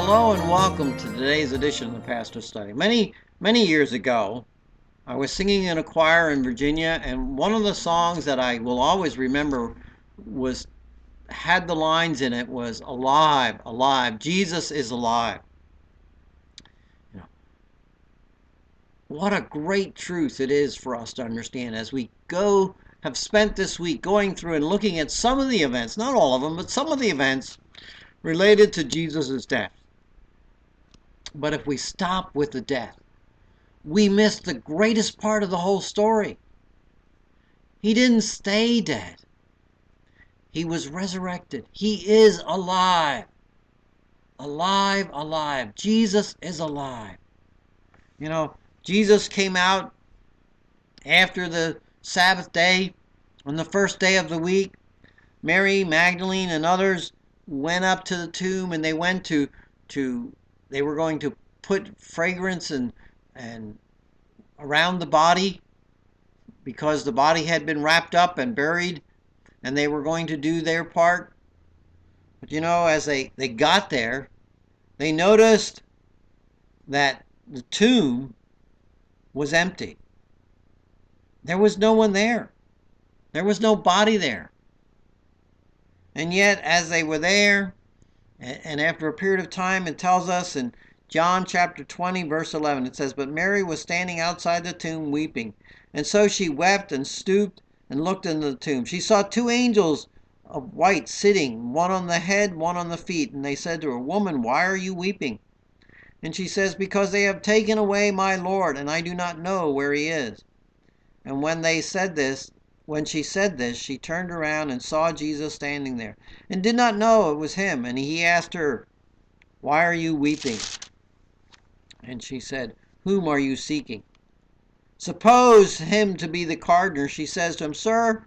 hello and welcome to today's edition of the Pastor Study. Many years ago, I was singing in a choir in Virginia, and one of the songs that I will always remember had the lines in it was "Alive, alive, Jesus is alive." You know, what a great truth it is for us to understand as we have spent this week going through and looking at some of the events, not all of them, but some of the events related to Jesus' death. But if we stop with the death, we miss the greatest part of the whole story. He didn't stay dead. He was resurrected. He is alive. Alive, alive. Jesus is alive. You know, Jesus came out after the Sabbath day, on the first day of the week. Mary Magdalene and others went up to the tomb, and they went they were going to put fragrance and around the body because the body had been wrapped up and buried, and they were going to do their part. But you know, as they got there, they noticed that the tomb was empty. There was no one there. There was no body there. And yet, as they were there, and after a period of time, it tells us in John chapter 20, verse 11, it says, "But Mary was standing outside the tomb weeping. And so she wept and stooped and looked into the tomb. She saw two angels of white sitting, one on the head, one on the feet. And they said to her, 'Woman, why are you weeping?' And she says, 'Because they have taken away my Lord, and I do not know where he is.' And when she said this, she turned around and saw Jesus standing there, and did not know it was him. And he asked her, 'Why are you weeping?' And she said, 'Whom are you seeking?' Suppose him to be the gardener. She says to him, 'Sir,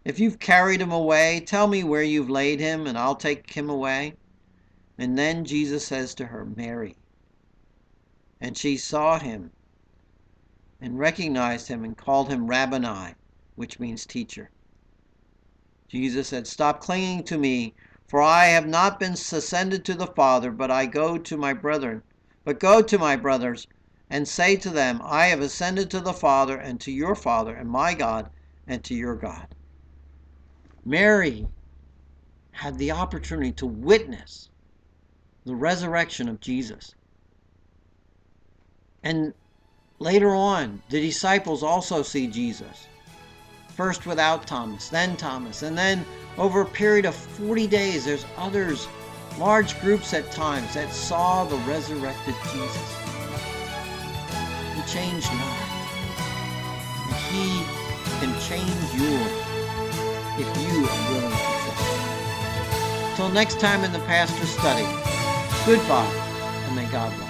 if you've carried him away, tell me where you've laid him, and I'll take him away.' And then Jesus says to her, 'Mary.' And she saw him and recognized him and called him Rabboni, which means teacher. Jesus said, 'Stop clinging to me, for I have not been ascended to the Father, but go to my brothers, and say to them, I have ascended to the Father and to your Father, and my God and to your God.'" Mary had the opportunity to witness the resurrection of Jesus. And later on, the disciples also see Jesus. First without Thomas, and then over a period of 40 days, there's others, large groups at times, that saw the resurrected Jesus. He changed mine, and he can change yours if you are willing to trust him. Till next time in the Pastor Study, goodbye, and may God bless.